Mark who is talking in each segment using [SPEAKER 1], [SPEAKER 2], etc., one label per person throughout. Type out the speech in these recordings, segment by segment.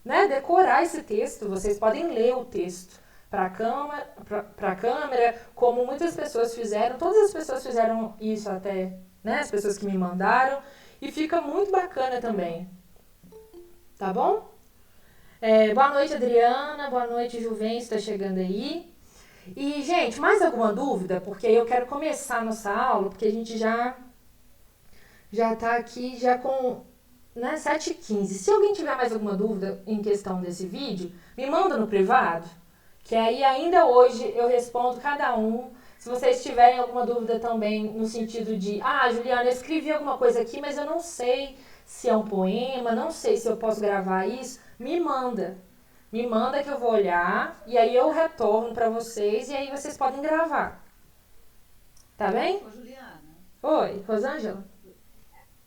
[SPEAKER 1] né, decorar esse texto. Vocês podem ler o texto para a câmera, como muitas pessoas fizeram. Todas as pessoas fizeram isso até, né, as pessoas que me mandaram. E fica muito bacana também. Tá bom? Boa noite, Adriana. Boa noite, Juventus, está chegando aí. E, gente, mais alguma dúvida? Porque eu quero começar a nossa aula, porque a gente já tá aqui já com, né, 7h15. Se alguém tiver mais alguma dúvida em questão desse vídeo, me manda no privado, que aí ainda hoje eu respondo cada um. Se vocês tiverem alguma dúvida também no sentido de, Juliana, eu escrevi alguma coisa aqui, mas eu não sei se é um poema, não sei se eu posso gravar isso, me manda. Me manda que eu vou olhar e aí eu retorno para vocês e aí vocês podem gravar. Tá bem?
[SPEAKER 2] Ô, Juliana.
[SPEAKER 1] Oi, Rosângela?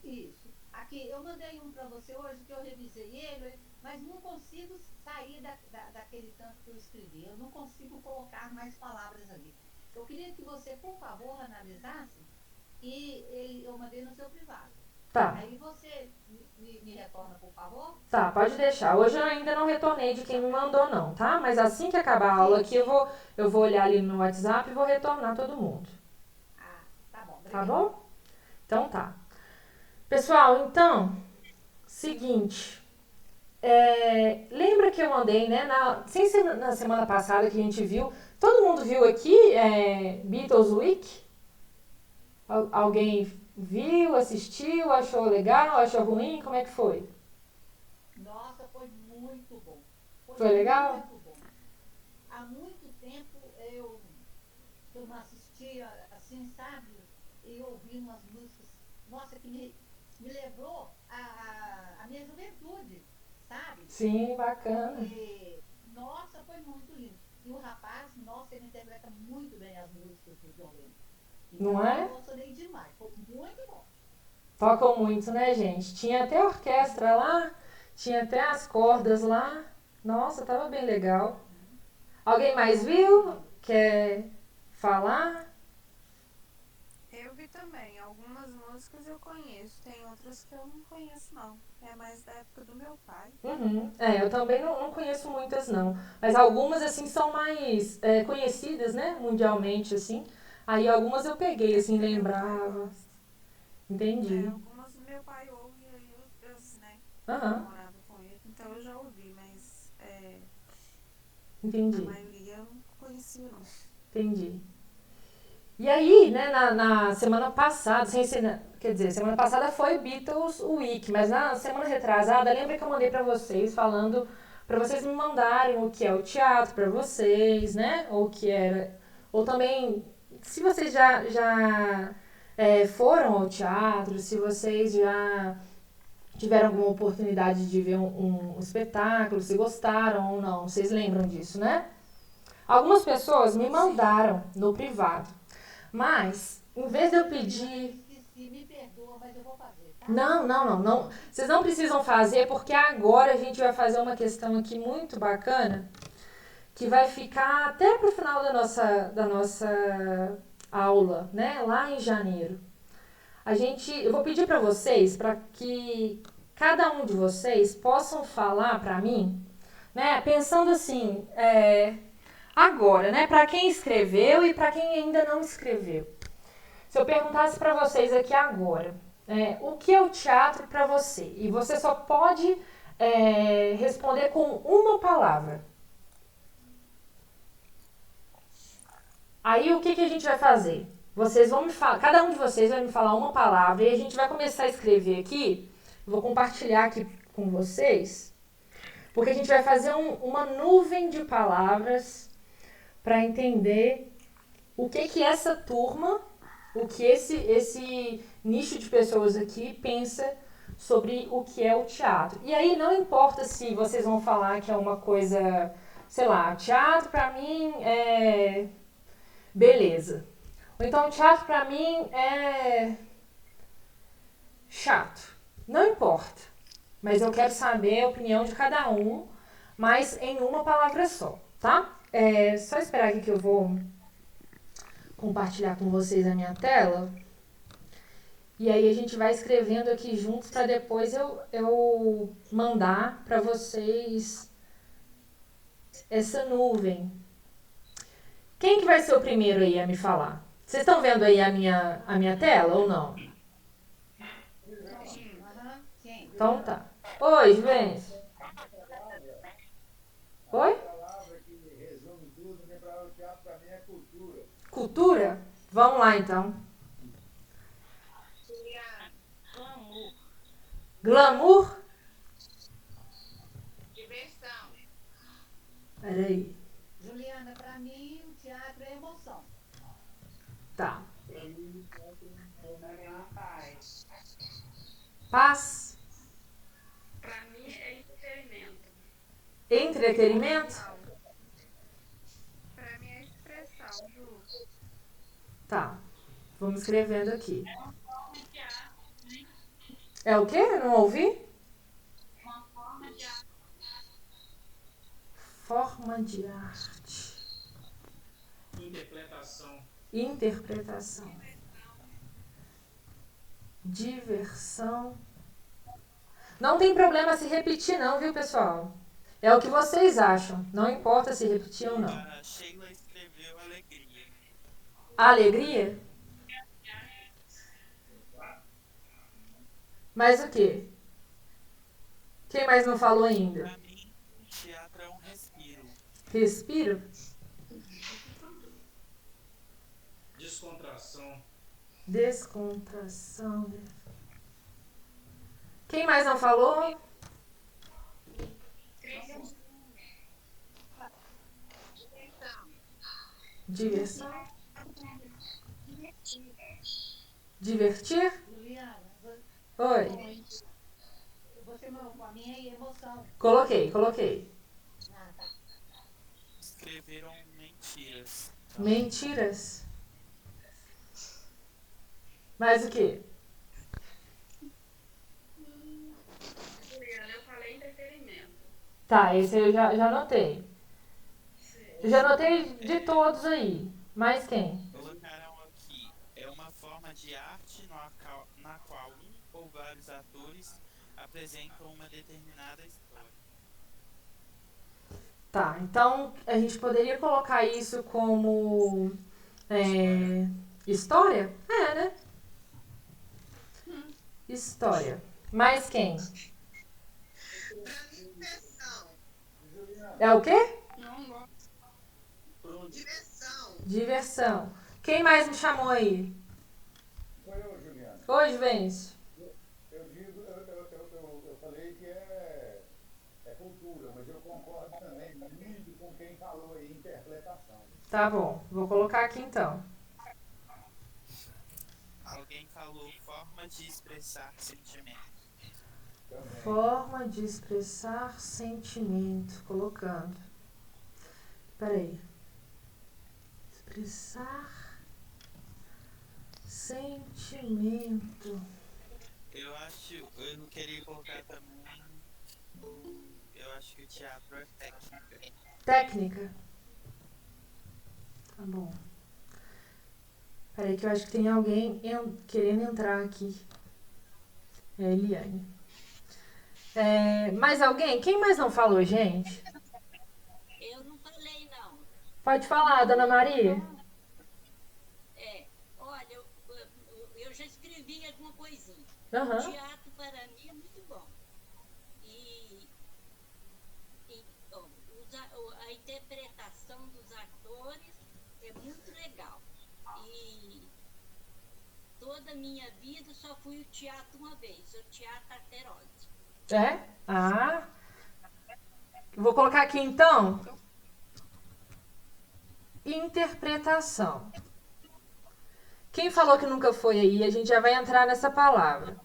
[SPEAKER 2] Isso. Aqui, eu mandei um para você hoje que eu revisei ele, mas não consigo sair daquele tanto que eu escrevi. Eu não consigo colocar mais palavras ali. Eu queria que você, por favor, analisasse e eu mandei no seu privado.
[SPEAKER 1] Tá.
[SPEAKER 2] Aí você me retorna, por favor?
[SPEAKER 1] Tá, pode deixar. Hoje eu ainda não retornei de quem me mandou não, tá? Mas assim que acabar a aula aqui, eu vou olhar ali no WhatsApp e vou retornar todo mundo.
[SPEAKER 2] Tá bom.
[SPEAKER 1] Tá bom? Então tá. Pessoal, então, seguinte. Lembra que eu mandei, né? Sem ser na semana passada que a gente viu. Todo mundo viu aqui Beatles Week? Alguém viu, assistiu, achou legal, achou ruim? Como é que foi?
[SPEAKER 2] Nossa, foi muito bom.
[SPEAKER 1] Foi legal?
[SPEAKER 2] Muito bom. Há muito tempo eu não assistia assim, sabe? E ouvi umas músicas, nossa, que me lembrou a minha juventude, sabe?
[SPEAKER 1] Sim, bacana.
[SPEAKER 2] E, nossa, foi muito lindo. E o rapaz, nossa, ele interpreta muito bem as músicas do John Lennon. Então,
[SPEAKER 1] Não é?
[SPEAKER 2] eu gostei demais, foi muito bom.
[SPEAKER 1] Tocam muito, né, gente? Tinha até orquestra lá, tinha até as cordas lá. Nossa, tava bem legal. Alguém mais viu? Quer falar?
[SPEAKER 3] Eu vi também. Algumas músicas eu conheço, tem outras que eu não conheço, não. É mais da época do meu pai.
[SPEAKER 1] Uhum. Eu também não conheço muitas, não. Mas algumas, assim, são mais conhecidas, né, mundialmente, assim. Aí algumas eu peguei, assim,
[SPEAKER 3] Meu pai
[SPEAKER 1] lembrava.
[SPEAKER 3] gosta.
[SPEAKER 1] Entendi.
[SPEAKER 3] Algumas meu pai ouve e aí né? Eu
[SPEAKER 1] Aham,
[SPEAKER 3] morava com ele, então eu já ouvi, mas a
[SPEAKER 1] entendi.
[SPEAKER 3] maioria eu não conhecia, não.
[SPEAKER 1] Entendi. E aí, né, na semana passada, quer dizer, semana passada foi Beatles Week, mas na semana retrasada, lembra que eu mandei pra vocês falando, pra vocês me mandarem o que é o teatro pra vocês, né, ou o que era, ou também, se vocês já foram ao teatro, se vocês já tiveram alguma oportunidade de ver um espetáculo, se gostaram ou não, vocês lembram disso, né? Algumas pessoas me mandaram no privado. Mas, em vez de eu pedir...
[SPEAKER 2] Esqueci, me perdoa, mas eu vou fazer, tá?
[SPEAKER 1] Não. Vocês não precisam fazer, porque agora a gente vai fazer uma questão aqui muito bacana, que vai ficar até pro final da nossa aula, né? Lá em janeiro. Eu vou pedir para vocês, para que cada um de vocês possam falar para mim, né? Pensando assim, agora, né? Para quem escreveu e para quem ainda não escreveu. Se eu perguntasse para vocês aqui agora, o que é o teatro para você? E você só pode responder com uma palavra. Aí o que a gente vai fazer? Vocês vão me falar, cada um de vocês vai me falar uma palavra e a gente vai começar a escrever aqui. Vou compartilhar aqui com vocês, porque a gente vai fazer uma nuvem de palavras para entender o que essa turma, o que esse nicho de pessoas aqui pensa sobre o que é o teatro. E aí não importa se vocês vão falar que é uma coisa, sei lá, teatro para mim é beleza. Ou então teatro pra mim é chato. Não importa. Mas eu quero saber a opinião de cada um, mas em uma palavra só, tá? Só esperar aqui que eu vou compartilhar com vocês a minha tela. E aí a gente vai escrevendo aqui juntos para depois eu mandar para vocês essa nuvem. Quem que vai ser o primeiro aí a me falar? Vocês estão vendo aí a minha tela ou não?
[SPEAKER 3] Sim.
[SPEAKER 2] Aham, sim.
[SPEAKER 1] Então tá. Oi, Juvencio. Oi?
[SPEAKER 4] Palavra que resume tudo, né? Para o teatro para mim é cultura.
[SPEAKER 1] Cultura? Vamos lá então.
[SPEAKER 3] Glamour.
[SPEAKER 1] Glamour?
[SPEAKER 3] Diversão.
[SPEAKER 1] Peraí.
[SPEAKER 2] Juliana, para mim o teatro é emoção.
[SPEAKER 1] Tá.
[SPEAKER 4] Para mim, o teatro é uma paz.
[SPEAKER 1] Paz?
[SPEAKER 3] Pra mim é entretenimento.
[SPEAKER 1] Entretenimento?
[SPEAKER 3] Pra mim é expressão, Ju.
[SPEAKER 1] Tá. Vamos escrevendo aqui. É o quê? Eu não ouvi? Forma de arte.
[SPEAKER 5] Interpretação.
[SPEAKER 1] Interpretação. Diversão. Não tem problema se repetir não, viu, pessoal? É o que vocês acham. Não importa se repetir ou não.
[SPEAKER 5] A Sheila escreveu alegria.
[SPEAKER 1] Alegria? Mas o quê? Quem mais não falou ainda?
[SPEAKER 5] Pra mim, teatro é um respiro.
[SPEAKER 1] Respiro?
[SPEAKER 5] Descontração.
[SPEAKER 1] Descontração. Quem mais não falou? Diversão. Divertir?
[SPEAKER 2] Juliana,
[SPEAKER 1] Oi.
[SPEAKER 2] você mandou a minha é emoção.
[SPEAKER 1] Coloquei.
[SPEAKER 2] Ah, tá.
[SPEAKER 5] Escreveram mentiras.
[SPEAKER 1] Mentiras. Mais o quê?
[SPEAKER 3] Juliana, eu falei entretenimento.
[SPEAKER 1] Tá, esse eu já anotei. Eu já anotei de todos aí. Mais quem?
[SPEAKER 5] Colocaram aqui. É uma forma de arte na qual um ou vários atores apresentam uma determinada história.
[SPEAKER 1] Tá, então a gente poderia colocar isso como história? É, né? História. Mais quem? É o quê?
[SPEAKER 3] Não gosto.
[SPEAKER 1] Diversão. Quem mais me chamou aí?
[SPEAKER 4] Sou eu, Juliana.
[SPEAKER 1] Oi, Vêncio.
[SPEAKER 4] Eu falei que é cultura, mas eu concordo também muito com quem falou aí, interpretação.
[SPEAKER 1] Tá bom, vou colocar aqui então.
[SPEAKER 5] Alguém falou forma de expressar sentimento.
[SPEAKER 4] Também.
[SPEAKER 1] Forma de expressar sentimento. Colocando. Peraí. Expressar sentimento.
[SPEAKER 5] Eu não queria colocar também. Eu acho que o teatro é técnica.
[SPEAKER 1] Técnica. Tá bom. Peraí que eu acho que tem alguém querendo entrar aqui. É a Eliane. Mais alguém? Quem mais não falou, gente?
[SPEAKER 6] Eu não falei, não.
[SPEAKER 1] Pode falar, Dona Maria.
[SPEAKER 6] Olha, eu já escrevi alguma coisinha.
[SPEAKER 1] Aham.
[SPEAKER 6] Teatro, para mim, é muito bom. A interpretação dos atores é muito legal. E toda a minha vida só fui ao teatro uma vez, o Teatro Arterose.
[SPEAKER 1] É? Ah. Vou colocar aqui então. Interpretação. Quem falou que nunca foi aí, a gente já vai entrar nessa palavra.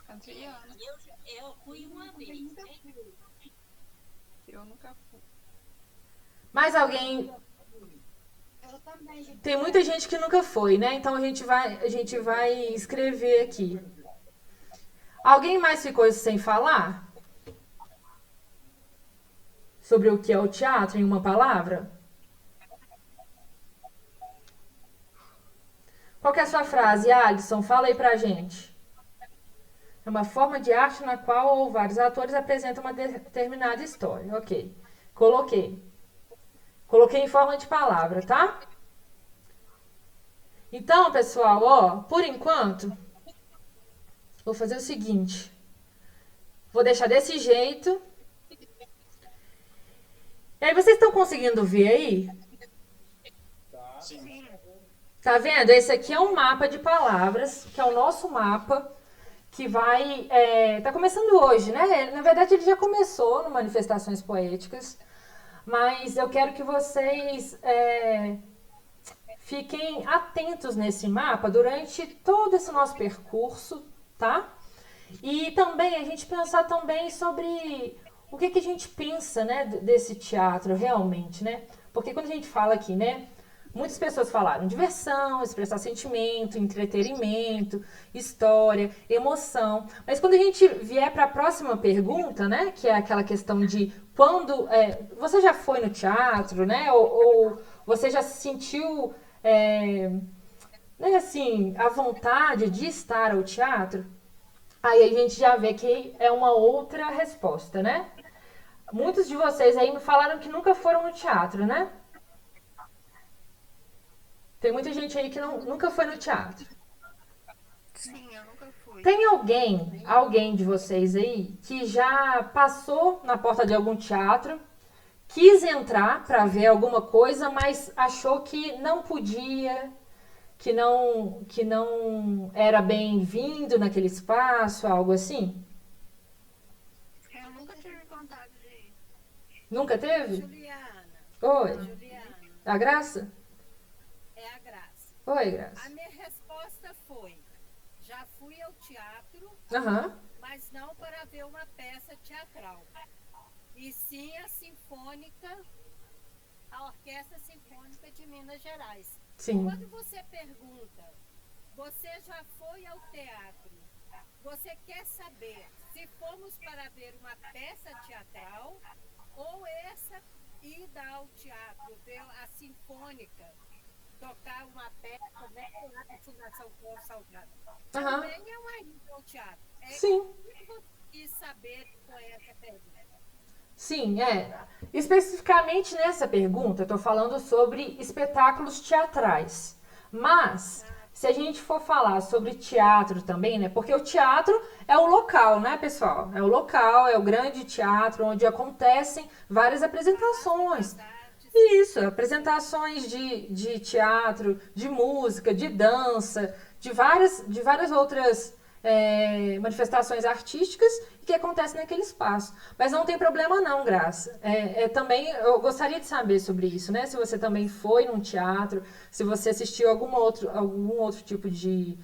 [SPEAKER 3] Adriana,
[SPEAKER 6] Eu fui uma vez, né?
[SPEAKER 3] eu nunca fui.
[SPEAKER 1] Mais alguém?
[SPEAKER 2] Eu também.
[SPEAKER 1] Tem muita gente que nunca foi, né? Então a gente vai escrever aqui. Alguém mais ficou sem falar? Sobre o que é o teatro em uma palavra? Qual que é a sua frase, Alisson? Fala aí pra gente. É uma forma de arte na qual vários atores apresentam uma determinada história. Ok. Coloquei. Coloquei em forma de palavra, tá? Então, pessoal, ó, por enquanto, vou fazer o seguinte. Vou deixar desse jeito. E aí, vocês estão conseguindo ver aí?
[SPEAKER 5] Sim.
[SPEAKER 1] Tá vendo? Esse aqui é um mapa de palavras, que é o nosso mapa, que vai... tá começando hoje, né? Na verdade, ele já começou no Manifestações Poéticas, mas eu quero que vocês fiquem atentos nesse mapa durante todo esse nosso percurso, tá? E também a gente pensar também sobre o que a gente pensa, né, desse teatro realmente, né? Porque quando a gente fala aqui, né, muitas pessoas falaram diversão, expressar sentimento, entretenimento, história, emoção. Mas quando a gente vier para a próxima pergunta, né, que é aquela questão de quando você já foi no teatro, né, ou você já se sentiu, né, assim, a vontade de estar ao teatro? Aí a gente já vê que é uma outra resposta, né? Muitos de vocês aí me falaram que nunca foram no teatro, né? Tem muita gente aí que nunca foi no teatro.
[SPEAKER 3] Sim, eu nunca fui.
[SPEAKER 1] Tem alguém de vocês aí que já passou na porta de algum teatro, quis entrar para ver alguma coisa, mas achou que não podia, que não era bem-vindo naquele espaço, algo assim?
[SPEAKER 3] Eu nunca tive vontade de ir.
[SPEAKER 1] Nunca teve?
[SPEAKER 7] Juliana,
[SPEAKER 1] Oi.
[SPEAKER 7] Juliana,
[SPEAKER 1] A Graça?
[SPEAKER 7] é a Graça.
[SPEAKER 1] Oi,
[SPEAKER 7] A
[SPEAKER 1] Graça.
[SPEAKER 7] minha resposta foi: já fui ao teatro,
[SPEAKER 1] Aham.
[SPEAKER 7] mas não para ver uma peça teatral, e sim a Sinfônica, a Orquestra Sinfônica de Minas Gerais.
[SPEAKER 1] Sim.
[SPEAKER 7] Quando você pergunta, você já foi ao teatro, você quer saber se fomos para ver uma peça teatral ou essa ida ao teatro, ver a Sinfônica, tocar uma peça, né, lá da Fundação Flor Salgado.
[SPEAKER 1] Aham.
[SPEAKER 7] Também é uma ida ao teatro.
[SPEAKER 1] Sim.
[SPEAKER 7] O que você quis saber com essa pergunta?
[SPEAKER 1] Sim, especificamente nessa pergunta, eu tô falando sobre espetáculos teatrais. Mas, se a gente for falar sobre teatro também, né? Porque o teatro é o local, né, pessoal? É o local, é o grande teatro onde acontecem várias apresentações. Isso, apresentações de teatro, de música, de dança, de várias outras manifestações artísticas que acontecem naquele espaço. Mas não tem problema não, Graça. Também eu gostaria de saber sobre isso, né? Se você também foi num teatro, se você assistiu algum outro tipo de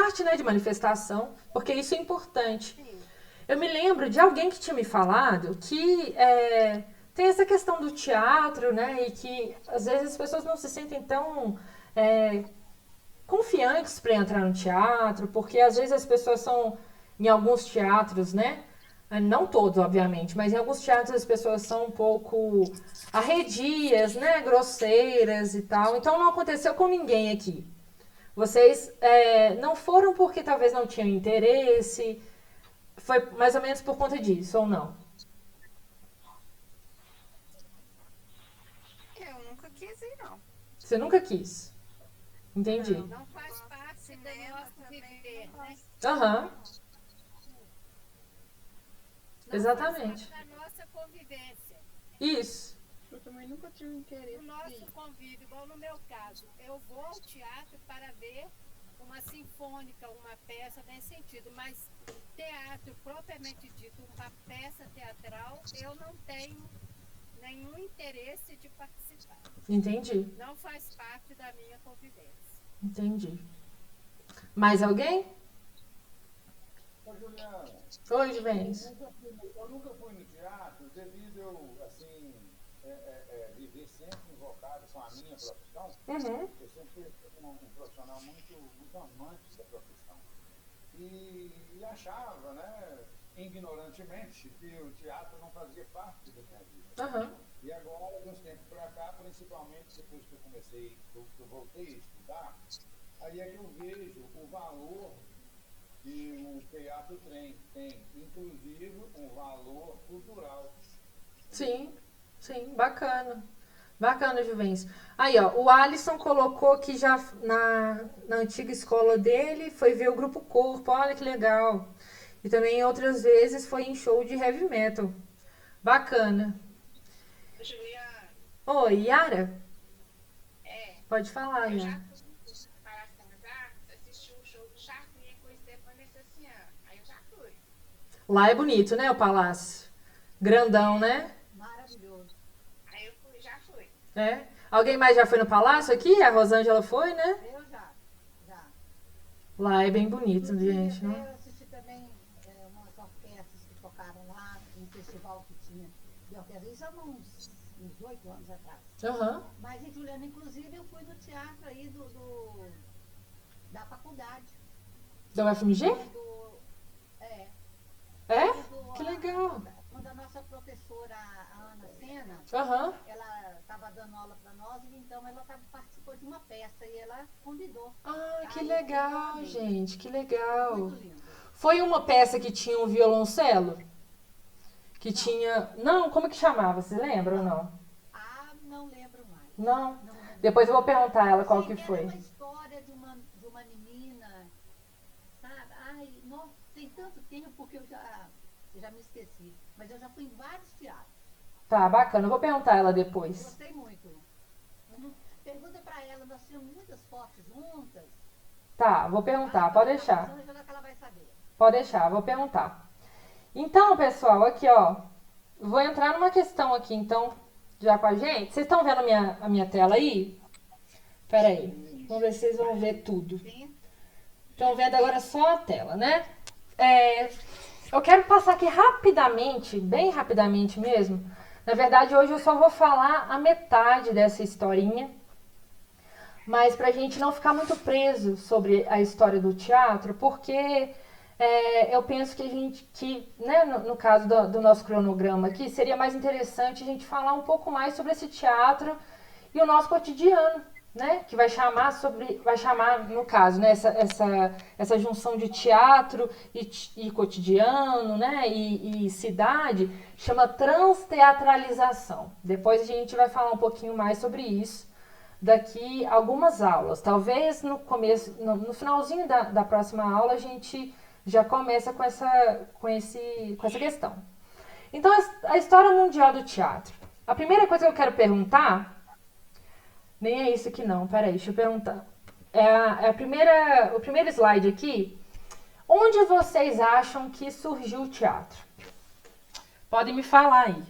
[SPEAKER 1] arte, né? De manifestação, porque isso é importante. Eu me lembro de alguém que tinha me falado que tem essa questão do teatro, né? E que às vezes as pessoas não se sentem tão confiantes para entrar no teatro, porque às vezes as pessoas são, em alguns teatros, né? Não todos, obviamente, mas em alguns teatros as pessoas são um pouco arredias, né? Grosseiras e tal. Então não aconteceu com ninguém aqui. Vocês não foram porque talvez não tinham interesse. Foi mais ou menos por conta disso, ou não?
[SPEAKER 3] Eu nunca quis ir, não.
[SPEAKER 1] Você nunca quis? Entendi.
[SPEAKER 7] Não faz parte do
[SPEAKER 3] Cinema
[SPEAKER 7] nosso
[SPEAKER 3] também
[SPEAKER 7] viver,
[SPEAKER 3] não
[SPEAKER 7] né?
[SPEAKER 3] gosto.
[SPEAKER 1] Aham,
[SPEAKER 7] Não
[SPEAKER 1] exatamente.
[SPEAKER 7] faz parte da nossa convivência.
[SPEAKER 1] Isso.
[SPEAKER 8] Eu também nunca tive interesse
[SPEAKER 7] O
[SPEAKER 8] em
[SPEAKER 7] nosso
[SPEAKER 8] ir.
[SPEAKER 7] convívio, igual no meu caso, eu vou ao teatro para ver uma sinfônica, uma peça nesse sentido, mas teatro propriamente dito, uma peça teatral, eu não tenho nenhum interesse de participar.
[SPEAKER 1] Entendi,
[SPEAKER 7] Não faz parte da minha convivência.
[SPEAKER 1] entendi. Mais alguém?
[SPEAKER 4] Ô, Juliana,
[SPEAKER 1] Oi, Juvenis.
[SPEAKER 4] eu nunca fui no teatro devido eu, assim, viver sempre invocado com a minha profissão.
[SPEAKER 1] Uhum.
[SPEAKER 4] Eu sempre fui um profissional muito amante da profissão. E achava, né, ignorantemente, que o teatro não fazia parte da minha vida.
[SPEAKER 1] Aham.
[SPEAKER 4] E agora, de uns tempos para cá, principalmente depois que eu voltei a estudar, aí é que eu vejo o valor que o teatro tem, inclusive um valor cultural.
[SPEAKER 1] Sim, sim, bacana. Bacana, Juvencio. Aí, ó, o Alisson colocou que já na antiga escola dele foi ver o Grupo Corpo. Olha que legal. E também outras vezes foi em show de heavy metal. Bacana.
[SPEAKER 9] Juliana,
[SPEAKER 1] Oi, Yara? Pode falar,
[SPEAKER 9] eu já
[SPEAKER 1] Yara.
[SPEAKER 9] fui no Palácio das Artes, assisti um show do Charlie com o Stefano Estaciano. Aí eu já fui.
[SPEAKER 1] Lá é bonito, né, o palácio? Grandão, né?
[SPEAKER 2] Maravilhoso.
[SPEAKER 9] Aí eu fui, já fui.
[SPEAKER 1] É. Alguém mais já foi no palácio aqui? A Rosângela foi, né?
[SPEAKER 2] Eu já.
[SPEAKER 1] Lá é bem bonito,
[SPEAKER 2] Inclusive,
[SPEAKER 1] gente,
[SPEAKER 2] até
[SPEAKER 1] né?
[SPEAKER 2] eu assisti também umas orquestras que tocaram lá, um festival que tinha de orquestra. Isso há uns 8 anos atrás.
[SPEAKER 1] Aham.
[SPEAKER 2] Mas em Juliana, inclusive, eu fui no teatro aí da faculdade.
[SPEAKER 1] Da UFMG? É?
[SPEAKER 2] Quando
[SPEAKER 1] Que legal.
[SPEAKER 2] Quando a nossa professora, a Ana Sena,
[SPEAKER 1] Aham.
[SPEAKER 2] ela estava dando aula para nós, e então ela participou de uma peça e ela convidou.
[SPEAKER 1] Ah, que
[SPEAKER 2] Aí,
[SPEAKER 1] legal,
[SPEAKER 2] realmente,
[SPEAKER 1] gente, que legal.
[SPEAKER 2] muito lindo.
[SPEAKER 1] Foi uma peça que tinha um violoncelo? Que tinha... Não, como que chamava? Você lembra ou não?
[SPEAKER 2] Ah, não lembro mais.
[SPEAKER 1] Não?
[SPEAKER 2] Não lembro.
[SPEAKER 1] Depois eu vou perguntar a ela qual
[SPEAKER 2] Sei
[SPEAKER 1] que
[SPEAKER 2] era
[SPEAKER 1] foi.
[SPEAKER 2] uma história de uma menina, sabe? Ai, nossa, tem tanto tempo que eu já me esqueci. Mas eu já fui em vários teatros.
[SPEAKER 1] Tá, bacana. Eu vou perguntar a ela depois.
[SPEAKER 2] Gostei muito. Pergunta pra ela, nós tínhamos muitas fotos juntas.
[SPEAKER 1] Tá, vou perguntar. Pode deixar.
[SPEAKER 2] Que ela vai saber.
[SPEAKER 1] Pode deixar, vou perguntar. Então, pessoal, aqui, ó. Vou entrar numa questão aqui, então, já com a gente. Vocês estão vendo a minha tela aí? Pera aí. Vamos ver se vocês vão ver tudo. Estão vendo agora só a tela, né? Eu quero passar aqui rapidamente, bem rapidamente mesmo. Na verdade, hoje eu só vou falar a metade dessa historinha. Mas pra gente não ficar muito preso sobre a história do teatro, porque eu penso que né, no caso do nosso cronograma aqui, seria mais interessante a gente falar um pouco mais sobre esse teatro e o nosso cotidiano, né? Que vai chamar, no caso, né, essa junção de teatro e cotidiano, né? E cidade, chama transteatralização. Depois a gente vai falar um pouquinho mais sobre isso daqui algumas aulas. Talvez no começo, no finalzinho da próxima aula, a gente já começa com essa questão. Então, a história mundial do teatro. A primeira coisa que eu quero perguntar, nem é isso aqui não, peraí, deixa eu perguntar. O primeiro slide aqui, onde vocês acham que surgiu o teatro? Podem me falar aí.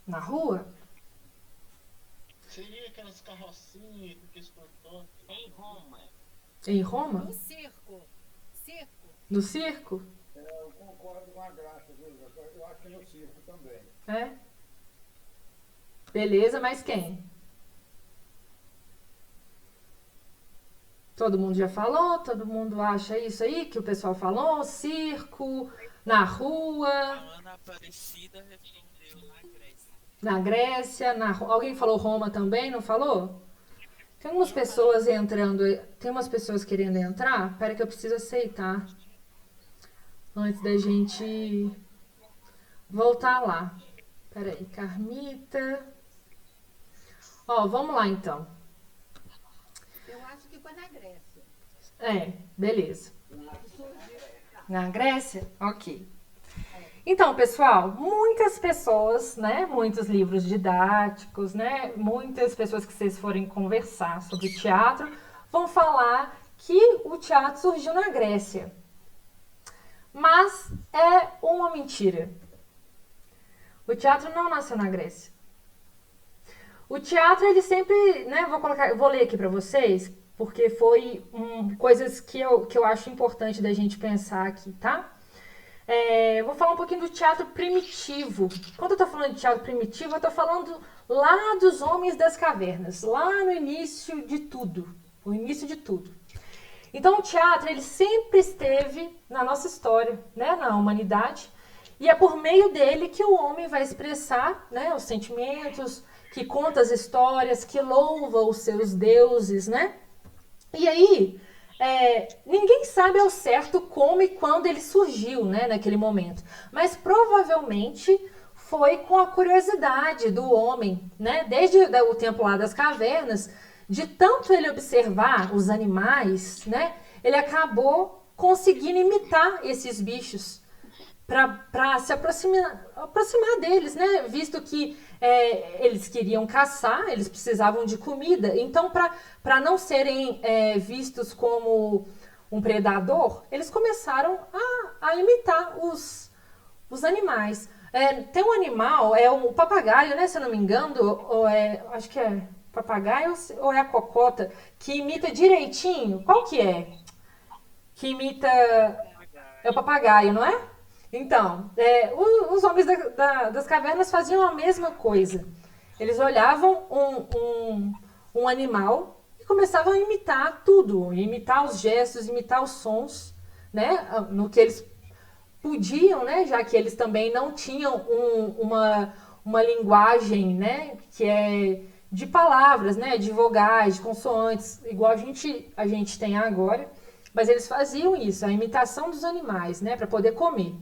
[SPEAKER 1] Na rua?
[SPEAKER 10] Seria aquelas carrocinhas que explotou
[SPEAKER 6] Em Roma.
[SPEAKER 1] Em Roma?
[SPEAKER 7] No circo.
[SPEAKER 1] No circo?
[SPEAKER 4] Eu concordo com a Graça, viu? Eu acho que no circo também.
[SPEAKER 1] É? Beleza, mas quem? Todo mundo já falou? Todo mundo acha isso aí que o pessoal falou? Circo, na rua,
[SPEAKER 5] A Ana Aparecida respondeu na Grécia.
[SPEAKER 1] na Grécia, alguém falou Roma também, não falou? Tem umas pessoas entrando, tem umas pessoas querendo entrar. Espera que eu preciso aceitar antes da gente voltar lá. Espera aí, Carmita. Ó, vamos lá então.
[SPEAKER 2] Eu acho que foi na Grécia.
[SPEAKER 1] Beleza. Na Grécia? Ok. Então, pessoal, muitas pessoas, né, muitos livros didáticos, né, muitas pessoas que vocês forem conversar sobre teatro vão falar que o teatro surgiu na Grécia. Mas é uma mentira. O teatro não nasceu na Grécia. O teatro, ele sempre, né, vou ler aqui para vocês, porque foi coisas que eu acho importante da gente pensar aqui, tá? Vou falar um pouquinho do teatro primitivo. Quando eu tô falando de teatro primitivo, eu tô falando lá dos homens das cavernas, lá no início de tudo, o início de tudo. Então o teatro, ele sempre esteve na nossa história, né, na humanidade, E é por meio dele que o homem vai expressar, né, os sentimentos, que conta as histórias, que louva os seus deuses, né? E aí, ninguém sabe ao certo como e quando ele surgiu, né, naquele momento. Mas provavelmente foi com a curiosidade do homem, né? Desde o tempo lá das cavernas, de tanto ele observar os animais, né? Ele acabou conseguindo imitar esses bichos para se aproximar deles, né? Visto que eles queriam caçar, eles precisavam de comida. Então, para não serem vistos como um predador, eles começaram a imitar os animais. Tem um animal, é o papagaio, né? Se eu não me engano, acho que é papagaio ou é a cocota, que imita direitinho. Qual que é? Que imita... É o papagaio, não é? Então, os homens das cavernas faziam a mesma coisa. Eles olhavam um animal e começavam a imitar tudo, imitar os gestos, imitar os sons, né? No que eles podiam, né? Já que eles também não tinham uma linguagem, né? Que é de palavras, né? De vogais, de consoantes, igual a gente tem agora. Mas eles faziam isso, a imitação dos animais, né? Para poder comer.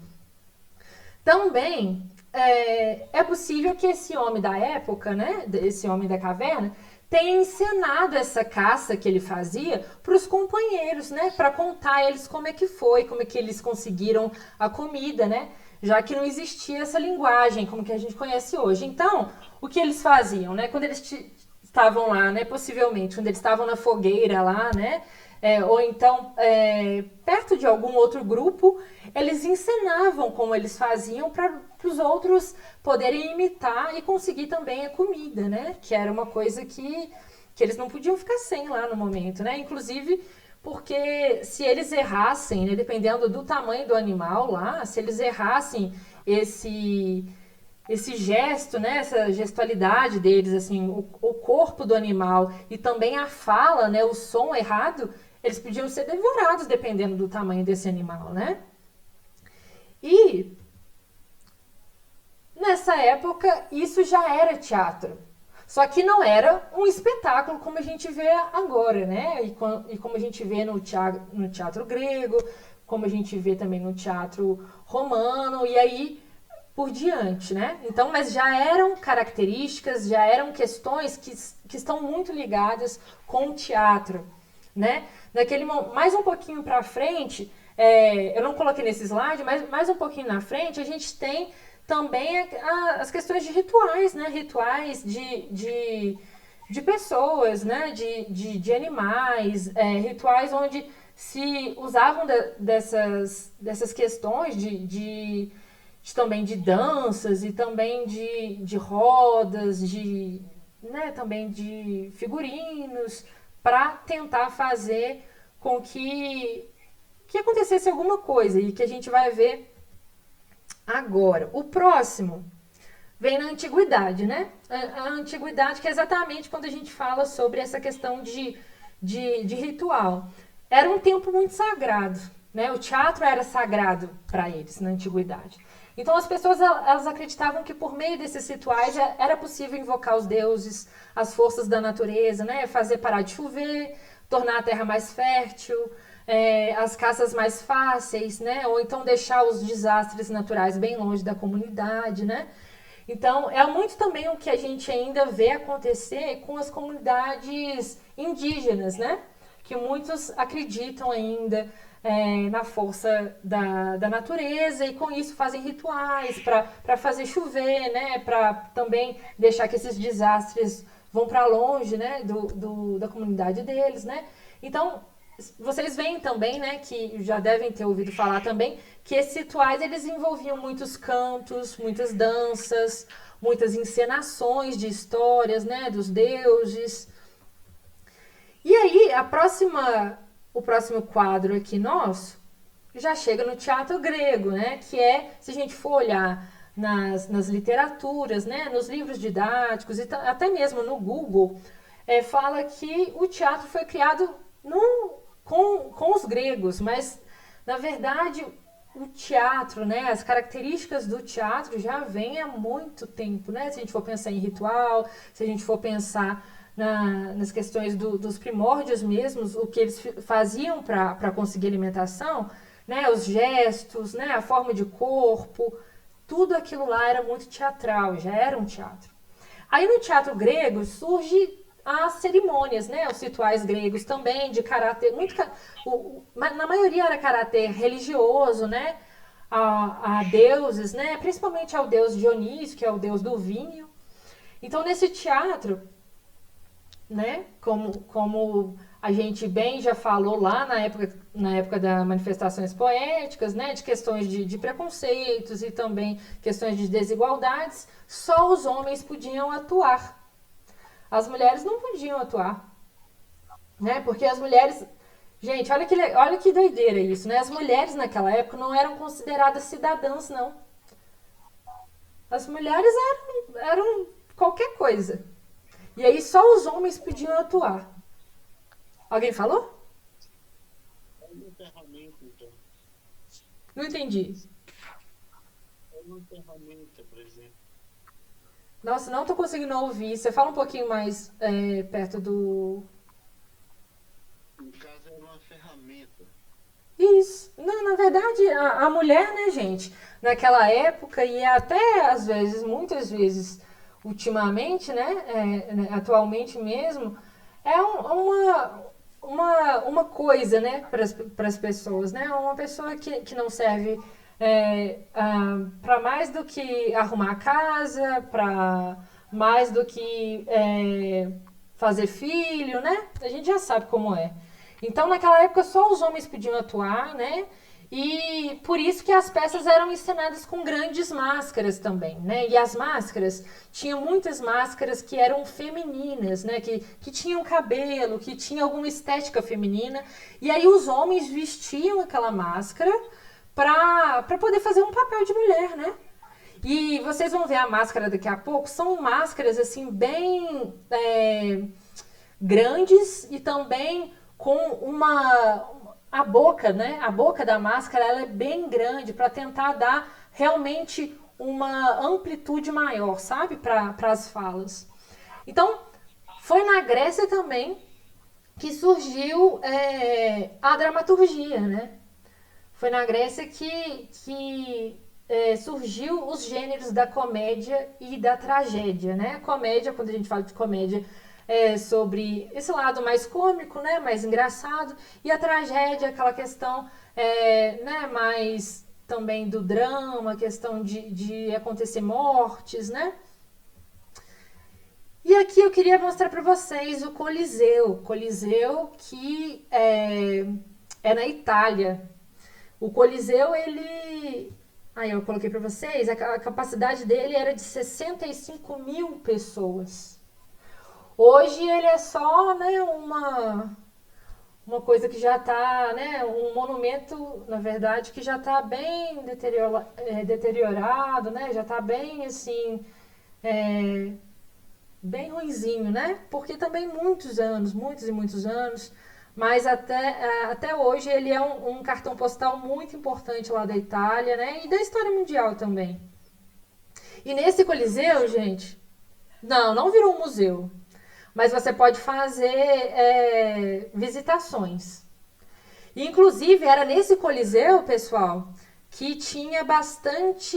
[SPEAKER 1] Também é possível que esse homem da época, né? Esse homem da caverna, tenha encenado essa caça que ele fazia para os companheiros, né? Para contar a eles como é que foi, como é que eles conseguiram a comida, né? Já que não existia essa linguagem como que a gente conhece hoje. Então, o que eles faziam, né? Quando eles estavam lá, né? Possivelmente, quando eles estavam na fogueira lá, né? Ou então perto de algum outro grupo, eles encenavam como eles faziam para os outros poderem imitar e conseguir também a comida, né? Que era uma coisa que eles não podiam ficar sem lá no momento, né? Inclusive porque se eles errassem, né, dependendo do tamanho do animal lá, se eles errassem esse gesto, né, essa gestualidade deles, assim, o corpo do animal e também a fala, né, o som errado, eles podiam ser devorados dependendo do tamanho desse animal, né? E nessa época isso já era teatro. Só que não era um espetáculo como a gente vê agora, né? E como a gente vê no teatro grego, como a gente vê também no teatro romano, e aí por diante, né? Então, mas já eram características, já eram questões que estão muito ligadas com o teatro, né? Mais um pouquinho para frente, eu não coloquei nesse slide, mas mais um pouquinho na frente, a gente tem também as questões de rituais, né? Rituais de pessoas, né? De animais, rituais onde se usavam dessas questões também de danças e também de rodas, né, também de figurinos, para tentar fazer com que acontecesse alguma coisa e que a gente vai ver agora. O próximo vem na antiguidade, né? A antiguidade, que é exatamente quando a gente fala sobre essa questão de ritual. Era um tempo muito sagrado, né? O teatro era sagrado para eles na antiguidade. Então as pessoas elas acreditavam que por meio desses rituais era possível invocar os deuses, as forças da natureza, né? Fazer parar de chover, tornar a terra mais fértil, as caças mais fáceis, né? Ou então deixar os desastres naturais bem longe da comunidade, né? Então é muito também o que a gente ainda vê acontecer com as comunidades indígenas, né? Que muitos acreditam ainda na força da natureza e com isso fazem rituais para fazer chover, né? Para também deixar que esses desastres vão para longe, né? Da comunidade deles, né? Então, vocês veem também, né? Que já devem ter ouvido falar também, que esses rituais eles envolviam muitos cantos, muitas danças, muitas encenações de histórias, né? Dos deuses. E aí, o próximo quadro aqui nosso já chega no teatro grego, né? Que se a gente for olhar nas literaturas, né? Nos livros didáticos e até mesmo no Google, fala que o teatro foi criado com os gregos, mas na verdade o teatro, né, as características do teatro já vêm há muito tempo, né? Se a gente for pensar em ritual, se a gente for pensar nas questões dos primórdios mesmos, o que eles faziam para conseguir alimentação, né, os gestos, né, a forma de corpo, tudo aquilo lá era muito teatral, já era um teatro. Aí no teatro grego surge as cerimônias, né, os rituais gregos também, de caráter, na maioria era caráter religioso, né, a deuses, né, principalmente ao deus Dionísio, que é o deus do vinho. Então nesse teatro, né, como a gente bem já falou lá na época das manifestações poéticas, né, de questões de preconceitos e também questões de desigualdades, só os homens podiam atuar. As mulheres não podiam atuar, né, porque as mulheres... Gente, olha que doideira isso, né? As mulheres naquela época não eram consideradas cidadãs, não. As mulheres eram qualquer coisa. E aí só os homens podiam atuar. Alguém falou?
[SPEAKER 10] É um enterramento, então.
[SPEAKER 1] Não entendi.
[SPEAKER 10] É uma ferramenta, por exemplo.
[SPEAKER 1] Nossa, não tô conseguindo ouvir. Você fala um pouquinho mais perto do...
[SPEAKER 10] No caso, era uma ferramenta.
[SPEAKER 1] Isso. Não, na verdade, a mulher, né, gente, naquela época e até às vezes, muitas vezes, ultimamente, né, atualmente mesmo, é uma coisa, né, para as pessoas, né, uma pessoa que não serve para mais do que arrumar a casa, para mais do que fazer filho, né, a gente já sabe como é. Então, naquela época, só os homens podiam atuar, né? E por isso que as peças eram encenadas com grandes máscaras também, né? E as máscaras, tinham muitas máscaras que eram femininas, né? Que tinham cabelo, que tinham alguma estética feminina. E aí os homens vestiam aquela máscara para poder fazer um papel de mulher, né? E vocês vão ver a máscara daqui a pouco, são máscaras, assim, bem grandes e também... com a boca, né? A boca da máscara ela é bem grande para tentar dar realmente uma amplitude maior, sabe? Para as falas. Então, foi na Grécia também que surgiu a dramaturgia, né? Foi na Grécia que surgiu os gêneros da comédia e da tragédia, né? A comédia, quando a gente fala de comédia, sobre esse lado mais cômico, né, mais engraçado, e a tragédia, aquela questão né, mais também do drama, questão de acontecer mortes, né? E aqui eu queria mostrar para vocês o Coliseu que é na Itália. O Coliseu, aí eu coloquei para vocês, a capacidade dele era de 65 mil pessoas. Hoje ele é só, né, uma coisa que já está, né, um monumento, na verdade, que já está bem deteriorado, né, já está bem, assim, bem ruinzinho, né, porque também muitos e muitos anos, mas até hoje ele é um cartão postal muito importante lá da Itália, né, e da história mundial também. E nesse Coliseu, gente, não virou um museu. Mas você pode fazer visitações. Inclusive, era nesse Coliseu, pessoal, que tinha bastante...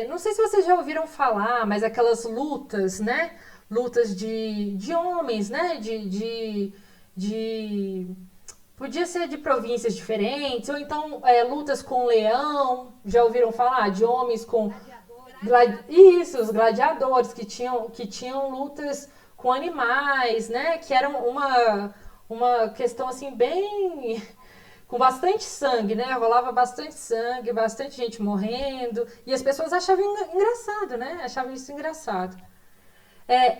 [SPEAKER 1] não sei se vocês já ouviram falar, mas aquelas lutas, né? Lutas de homens, né? Podia ser de províncias diferentes, ou então lutas com leão. Já ouviram falar? De homens com... Isso, os gladiadores, que tinham lutas... com animais, né, que era uma questão, assim, bem... com bastante sangue, né, rolava bastante sangue, bastante gente morrendo, e as pessoas achavam engraçado, né, achavam isso engraçado.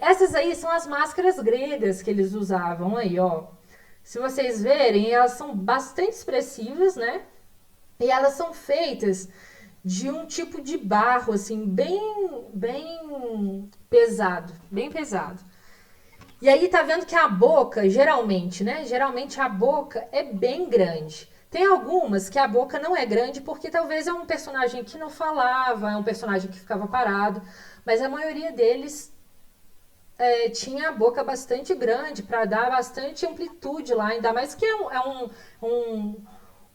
[SPEAKER 1] Essas aí são as máscaras gregas que eles usavam aí, ó. Se vocês verem, elas são bastante expressivas, né, e elas são feitas de um tipo de barro, assim, bem pesado, bem pesado. E aí tá vendo que a boca, geralmente, né? Geralmente a boca é bem grande. Tem algumas que a boca não é grande porque talvez é um personagem que não falava, é um personagem que ficava parado, mas a maioria deles tinha a boca bastante grande para dar bastante amplitude lá, ainda mais que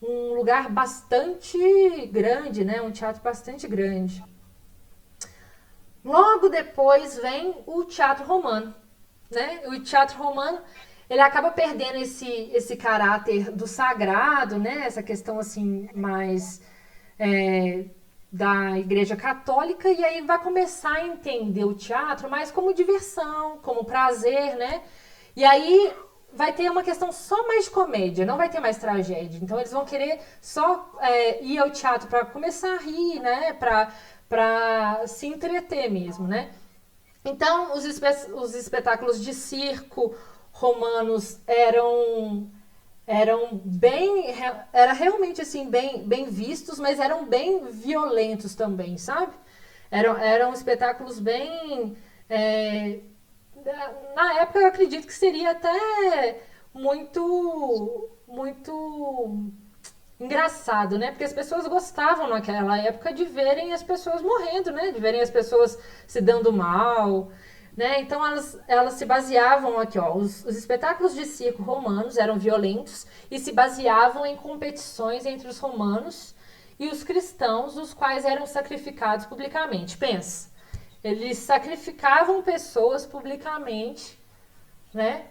[SPEAKER 1] um lugar bastante grande, né? Um teatro bastante grande. Logo depois vem o teatro romano, né? O teatro romano, ele acaba perdendo esse caráter do sagrado, né? Essa questão assim mais da Igreja Católica, e aí vai começar a entender o teatro mais como diversão, como prazer, né? E aí vai ter uma questão só mais de comédia, não vai ter mais tragédia. Então eles vão querer só ir ao teatro para começar a rir, né? Para se entreter mesmo, né? Então os espetáculos de circo romanos eram realmente assim bem vistos, mas eram bem violentos também, sabe? Eram espetáculos bem na época eu acredito que seria até muito engraçado, né? Porque as pessoas gostavam naquela época de verem as pessoas morrendo, né? De verem as pessoas se dando mal, né? Então elas se baseavam aqui, ó, os espetáculos de circo romanos eram violentos e se baseavam em competições entre os romanos e os cristãos, os quais eram sacrificados publicamente. Pensa, eles sacrificavam pessoas publicamente, né?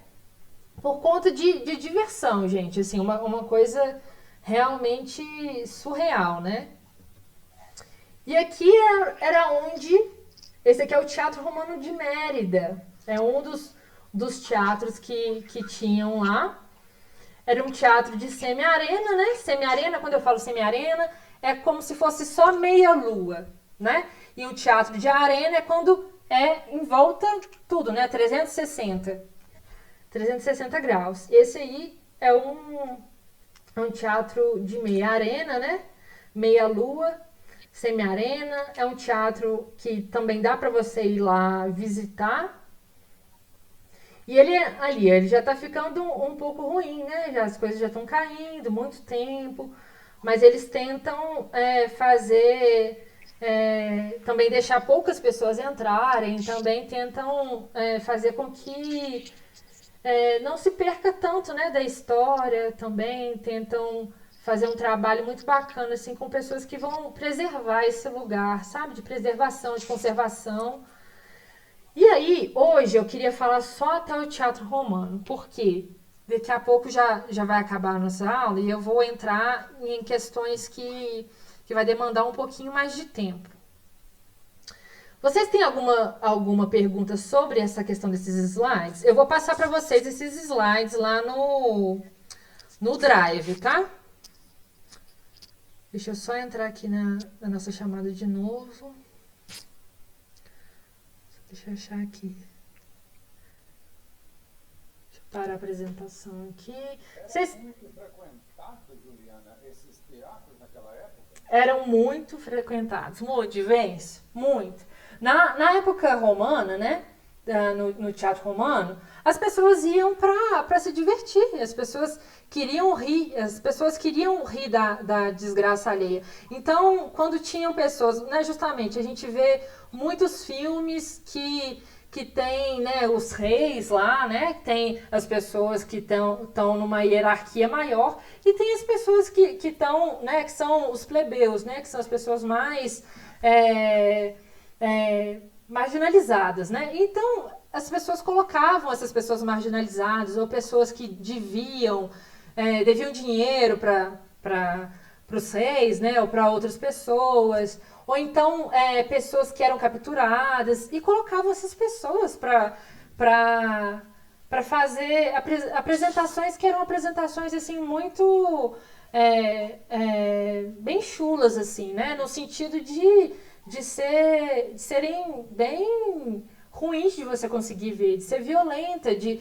[SPEAKER 1] Por conta de diversão, gente, assim, uma coisa realmente surreal, né? E aqui era onde... Esse aqui é o Teatro Romano de Mérida. É um dos teatros que tinham lá. Era um teatro de semi-arena, né? Semi-arena, quando eu falo semi-arena, é como se fosse só meia lua, né? E o teatro de arena é quando em volta tudo, né? 360 graus. Esse aí é um teatro de meia arena, né? Meia lua, semi-arena. É um teatro que também dá para você ir lá visitar. E ele já tá ficando um pouco ruim, né? As coisas já estão caindo, muito tempo. Mas eles tentam fazer... também deixar poucas pessoas entrarem, também tentam fazer com que não se perca tanto, né, da história, também tentam fazer um trabalho muito bacana assim, com pessoas que vão preservar esse lugar, sabe, de preservação, de conservação. E aí, hoje eu queria falar só até o Teatro Romano, porque daqui a pouco já vai acabar a nossa aula e eu vou entrar em questões que vai demandar um pouquinho mais de tempo. Vocês têm alguma pergunta sobre essa questão desses slides? Eu vou passar para vocês esses slides lá no Drive, tá? Deixa eu só entrar aqui na nossa chamada de novo. Deixa eu achar aqui. Deixa eu parar a apresentação aqui.
[SPEAKER 4] Vocês... Era muito frequentado, Juliana, esses teatros naquela época?
[SPEAKER 1] Eram muito frequentados, muito, Vence, muito. Na época romana, né, no teatro romano, as pessoas iam para se divertir, as pessoas queriam rir da desgraça alheia. Então, quando tinham pessoas, né, justamente, a gente vê muitos filmes que tem, né, os reis lá, né, tem as pessoas que estão numa hierarquia maior e tem as pessoas que estão, né, que são os plebeus, né, que são as pessoas mais marginalizadas, né? Então as pessoas colocavam essas pessoas marginalizadas ou pessoas que deviam dinheiro para os reis, né, ou para outras pessoas, ou então pessoas que eram capturadas e colocavam essas pessoas para fazer apresentações que eram apresentações assim muito bem chulas, assim, né, no sentido de serem bem ruins de você conseguir ver, de ser violenta, de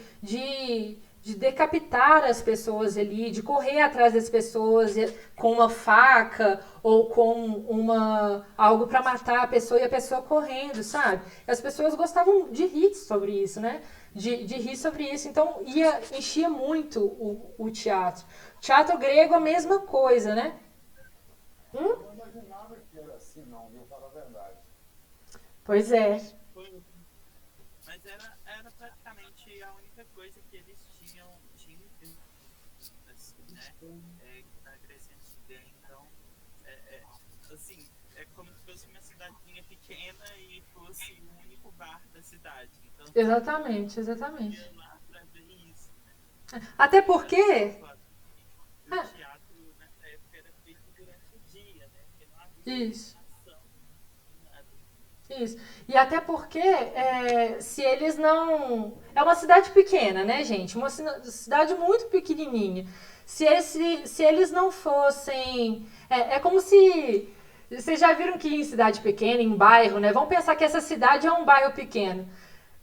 [SPEAKER 1] decapitar as pessoas ali, de correr atrás das pessoas com uma faca ou com algo para matar a pessoa e a pessoa correndo, sabe? As pessoas gostavam de rir sobre isso, né? de rir sobre isso. Então, enchia muito o teatro. Teatro grego, a mesma coisa, né?
[SPEAKER 4] Eu não imaginava que era assim, não, viu? Fala a verdade.
[SPEAKER 1] Pois é.
[SPEAKER 5] Mas era praticamente a única coisa que eles tinham assim, né? Na Grécia Antiga. Então, assim, é como se fosse uma cidadezinha pequena e fosse o único bar da cidade. Então,
[SPEAKER 1] Exatamente.
[SPEAKER 5] ia lá pra ver isso, né?
[SPEAKER 1] Até porque...
[SPEAKER 5] O teatro nessa época era feito durante o dia, né? Porque não havia
[SPEAKER 1] Isso.
[SPEAKER 5] ação, nada.
[SPEAKER 1] Isso. E até porque, se eles não... É uma cidade pequena, né, gente? Uma cidade muito pequenininha. Se eles não fossem... É como se... Vocês já viram que em cidade pequena, em bairro, né? Vamos pensar que essa cidade é um bairro pequeno.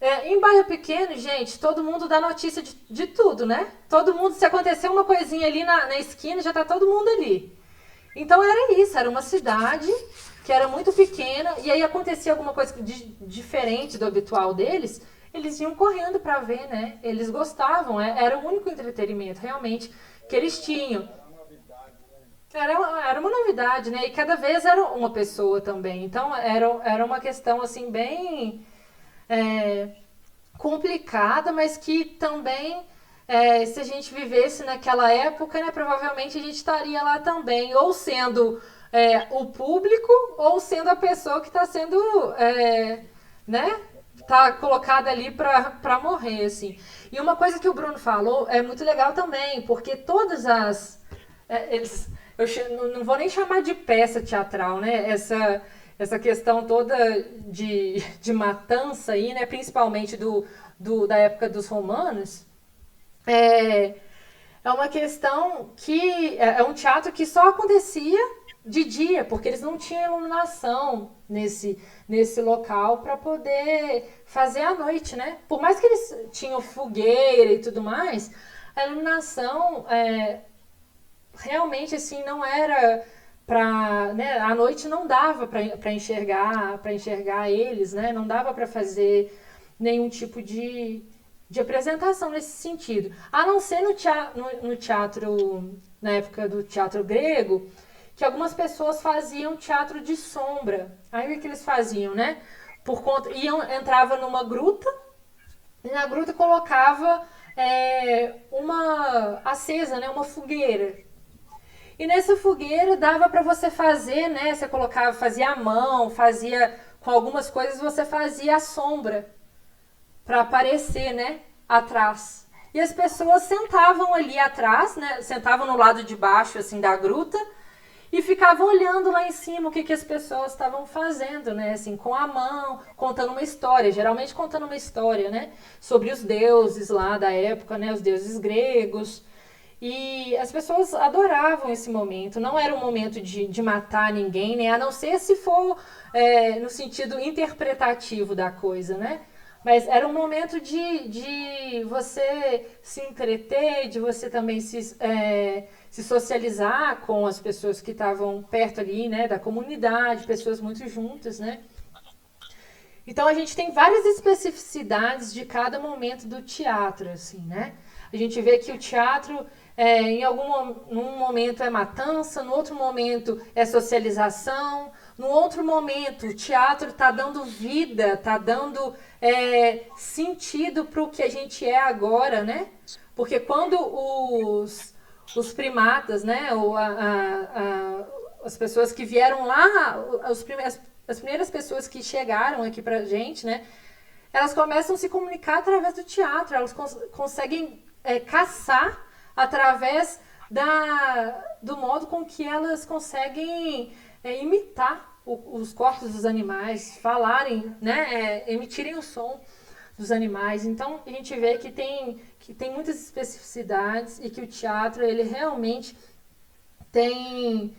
[SPEAKER 1] Em bairro pequeno, gente, todo mundo dá notícia de tudo, né? Todo mundo, se acontecer uma coisinha ali na esquina, já tá todo mundo ali. Então era isso, era uma cidade que era muito pequena, e aí acontecia alguma coisa diferente do habitual deles, eles iam correndo para ver, né? Eles gostavam, era o único entretenimento realmente que eles tinham. Era uma novidade, né? E cada vez era uma pessoa também. Então era uma questão assim bem complicada, mas que também, se a gente vivesse naquela época, né, provavelmente a gente estaria lá também, ou sendo o público, ou sendo a pessoa que está sendo, né, tá colocada ali para morrer, assim. E uma coisa que o Bruno falou é muito legal também, porque todas as... eu não vou nem chamar de peça teatral, né, essa questão toda de matança aí, né, principalmente da época dos romanos, é uma questão que é um teatro que só acontecia de dia, porque eles não tinham iluminação nesse local para poder fazer à noite, né? Por mais que eles tinham fogueira e tudo mais, a iluminação realmente assim não era né, à noite não dava para enxergar eles, né? Não dava para fazer nenhum tipo de apresentação nesse sentido. A não ser no teatro, na época do teatro grego, que algumas pessoas faziam teatro de sombra. Aí o que eles faziam, né? Entrava numa gruta, e na gruta colocava uma acesa, né? Uma fogueira. E nessa fogueira dava para você fazer, né? Você fazia a mão, fazia com algumas coisas, você fazia a sombra para aparecer, né? Atrás. E as pessoas sentavam ali atrás, né? Sentavam no lado de baixo, assim, da gruta e ficavam olhando lá em cima o que as pessoas estavam fazendo, né? Assim, com a mão, contando uma história, geralmente contando uma história, né? Sobre os deuses lá da época, né? Os deuses gregos. E as pessoas adoravam esse momento. Não era um momento de matar ninguém, né? A não ser se for no sentido interpretativo da coisa, né? Mas era um momento de você se entreter, de você também se socializar com as pessoas que estavam perto ali, né? Da comunidade, pessoas muito juntas, né? Então a gente tem várias especificidades de cada momento do teatro, assim, né? A gente vê que o teatro num momento é matança, no outro momento é socialização, no outro momento o teatro está dando vida, está dando sentido para o que a gente é agora, né? Porque quando os primatas, né, ou as pessoas que vieram lá, as primeiras pessoas que chegaram aqui pra gente, né, elas começam a se comunicar através do teatro, elas conseguem caçar através do modo com que elas conseguem imitar os corpos dos animais, falarem, né, emitirem o som dos animais. Então a gente vê que tem muitas especificidades e que o teatro ele realmente tem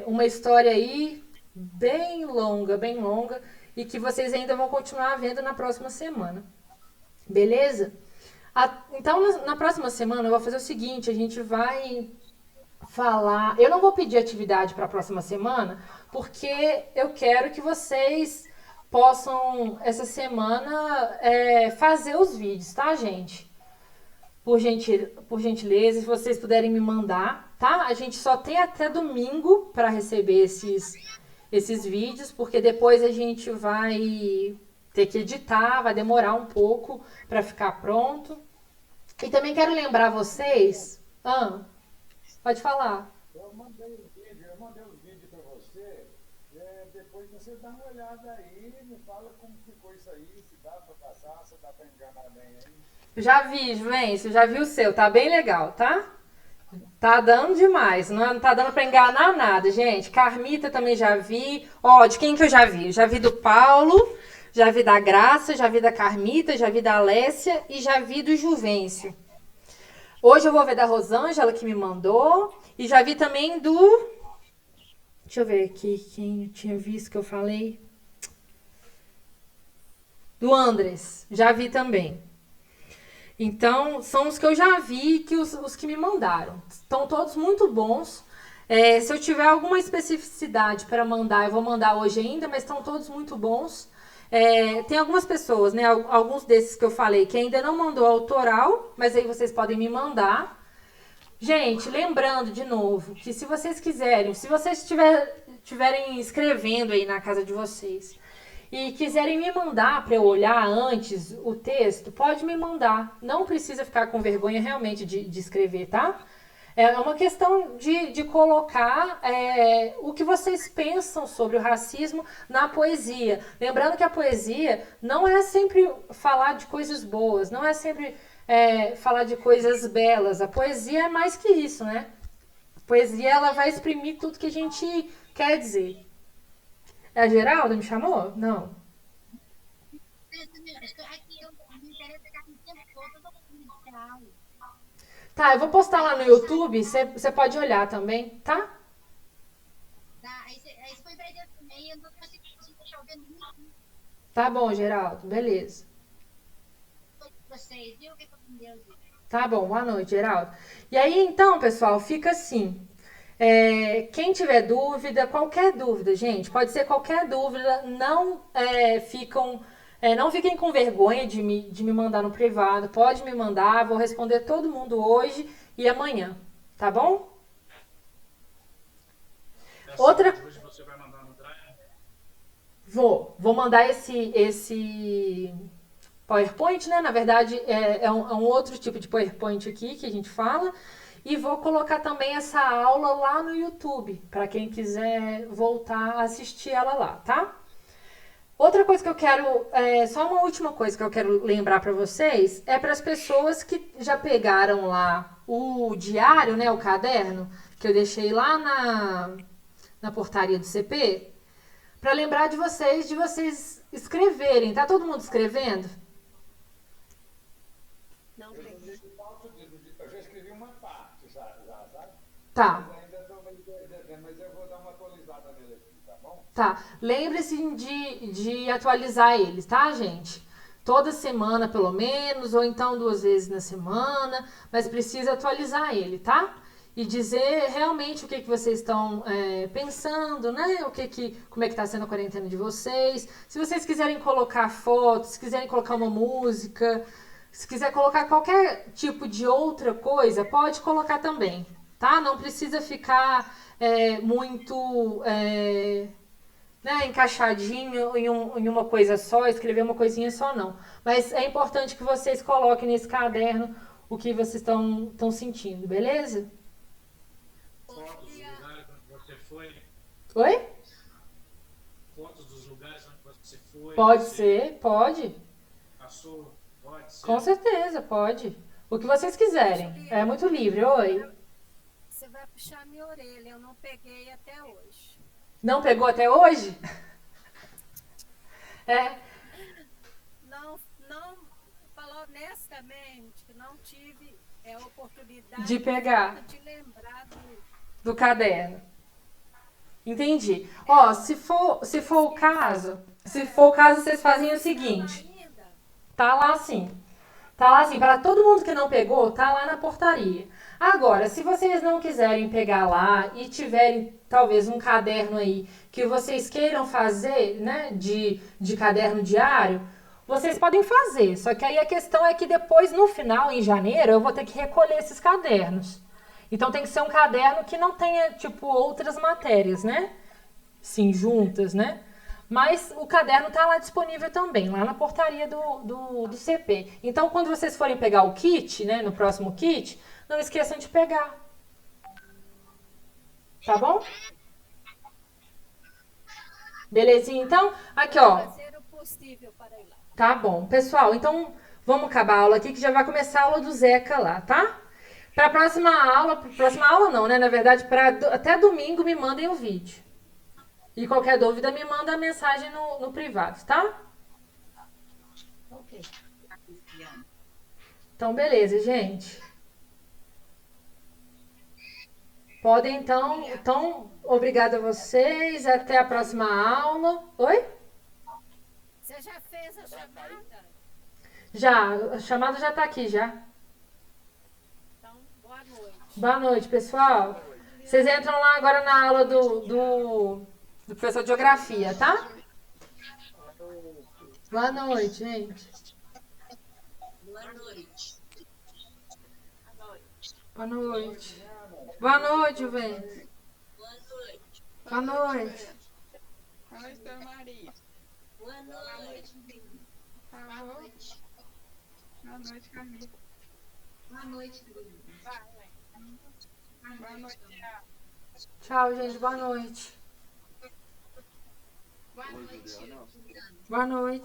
[SPEAKER 1] uma história aí bem longa e que vocês ainda vão continuar vendo na próxima semana. Beleza? Então, na próxima semana eu vou fazer o seguinte, a gente vai falar... Eu não vou pedir atividade para a próxima semana, porque eu quero que vocês possam, essa semana, fazer os vídeos, tá, gente? Por gentileza, se vocês puderem me mandar, tá? A gente só tem até domingo para receber esses vídeos, porque depois a gente vai ter que editar, vai demorar um pouco para ficar pronto. E também quero lembrar vocês... pode falar.
[SPEAKER 4] Eu mandei os vídeos para você, depois você dá uma olhada aí, me fala como ficou isso aí, se dá para passar, se dá para enganar bem aí.
[SPEAKER 1] Já vi, Juvencio, já vi o seu, tá bem legal, tá? Tá dando demais, não tá dando pra enganar nada, gente. Carmita também já vi. Ó, de quem que eu já vi? Já vi do Paulo, já vi da Graça, já vi da Carmita, já vi da Alessia e já vi do Juvencio. Hoje eu vou ver da Rosângela, que me mandou, e já vi também do... Deixa eu ver aqui quem eu tinha visto que eu falei. Do Andres, já vi também. Então, são os que eu já vi, que os que me mandaram. Estão todos muito bons. Se eu tiver alguma especificidade para mandar, eu vou mandar hoje ainda, mas estão todos muito bons. Tem algumas pessoas, né, alguns desses que eu falei, que ainda não mandou autoral, mas aí vocês podem me mandar. Gente, lembrando de novo, que se vocês quiserem, se vocês estiverem escrevendo aí na casa de vocês, e quiserem me mandar para eu olhar antes o texto, pode me mandar. Não precisa ficar com vergonha realmente de escrever, tá? É uma questão de colocar o que vocês pensam sobre o racismo na poesia. Lembrando que a poesia não é sempre falar de coisas boas, não é sempre falar de coisas belas. A poesia é mais que isso, né? A poesia, ela vai exprimir tudo que a gente quer dizer. A Geralda me chamou? Não. Tá, eu vou postar lá no YouTube, você pode olhar também, tá? Tá bom, Geraldo, beleza. Tá bom, boa noite, Geraldo. E aí, então, pessoal, fica assim. Quem tiver dúvida, qualquer dúvida, gente, pode ser qualquer dúvida, não fiquem com vergonha de me mandar no privado, pode me mandar, vou responder todo mundo hoje e amanhã, tá bom? Outra...
[SPEAKER 10] Hoje você vai mandar no Drive?
[SPEAKER 1] Vou mandar esse PowerPoint, né? Na verdade, é um outro tipo de PowerPoint aqui que a gente fala. E vou colocar também essa aula lá no YouTube, para quem quiser voltar a assistir ela lá, tá? Outra coisa que eu quero, só uma última coisa que eu quero lembrar para vocês, é para as pessoas que já pegaram lá o diário, né, o caderno, que eu deixei lá na portaria do CP, para lembrar de vocês escreverem. Tá todo mundo escrevendo?
[SPEAKER 3] Não,
[SPEAKER 4] Eu já escrevi uma parte, sabe?
[SPEAKER 1] Tá.
[SPEAKER 4] Mas eu vou dar uma atualizada nele aqui, tá bom?
[SPEAKER 1] Tá. Lembre-se de atualizar eles, tá, gente? Toda semana, pelo menos, ou então 2 vezes na semana, mas precisa atualizar ele, tá? E dizer realmente o que vocês estão pensando, né? Como é que tá sendo a quarentena de vocês. Se vocês quiserem colocar fotos, se quiserem colocar uma música, se quiser colocar qualquer tipo de outra coisa, pode colocar também, tá? Não precisa ficar muito encaixadinho em uma coisa só, escrever uma coisinha só, não. Mas é importante que vocês coloquem nesse caderno o que vocês estão sentindo, beleza?
[SPEAKER 10] Fotos dos lugares onde você foi?
[SPEAKER 1] Oi?
[SPEAKER 10] Fotos dos lugares onde você foi?
[SPEAKER 1] Pode ser, pode.
[SPEAKER 10] Passou? Pode ser?
[SPEAKER 1] Com certeza, pode. O que vocês quiserem. É muito livre. Oi.
[SPEAKER 7] Você vai puxar minha orelha, eu não peguei até hoje.
[SPEAKER 1] Não pegou até hoje?
[SPEAKER 7] Não, falar honestamente, não tive oportunidade
[SPEAKER 1] de pegar.
[SPEAKER 7] De lembrar
[SPEAKER 1] do caderno. Entendi. Ó, se for o caso, vocês fazem o seguinte. Tá lá assim. Para todo mundo que não pegou, tá lá na portaria. Agora, se vocês não quiserem pegar lá e tiverem talvez um caderno aí que vocês queiram fazer, né, de caderno diário, vocês podem fazer. Só que aí a questão é que depois, no final, em janeiro, eu vou ter que recolher esses cadernos. Então tem que ser um caderno que não tenha, tipo, outras matérias, né? Sim, juntas, né? Mas o caderno tá lá disponível também, lá na portaria do CP. Então, quando vocês forem pegar o kit, né, no próximo kit, não esqueçam de pegar. Tá bom? Belezinha, então? Aqui, ó.
[SPEAKER 7] Fazer o possível para ir lá.
[SPEAKER 1] Tá bom. Pessoal, então vamos acabar a aula aqui, que já vai começar a aula do Zeca lá, tá? Pra próxima aula não, né? Na verdade, até domingo me mandem o vídeo. E qualquer dúvida me manda mensagem no privado, tá?
[SPEAKER 2] Ok.
[SPEAKER 1] Então, beleza, gente. Podem, então, obrigada a vocês. Até a próxima aula. Oi?
[SPEAKER 7] Você já fez a chamada?
[SPEAKER 1] Já, a chamada já tá aqui, já.
[SPEAKER 7] Então, boa noite.
[SPEAKER 1] Boa noite, pessoal. Vocês entram lá agora na aula do professor de geografia, tá? Boa noite, gente.
[SPEAKER 6] Boa noite.
[SPEAKER 1] Boa noite. Boa noite, Juventus.
[SPEAKER 6] Boa noite.
[SPEAKER 1] Boa noite.
[SPEAKER 8] Boa noite, Dona Maria.
[SPEAKER 6] Boa noite.
[SPEAKER 8] Boa noite. Boa noite, Camila.
[SPEAKER 6] Boa noite, Bruno.
[SPEAKER 8] Boa noite, Tiago.
[SPEAKER 1] Tchau, gente. Boa noite.
[SPEAKER 6] Boa noite.
[SPEAKER 1] Boa noite.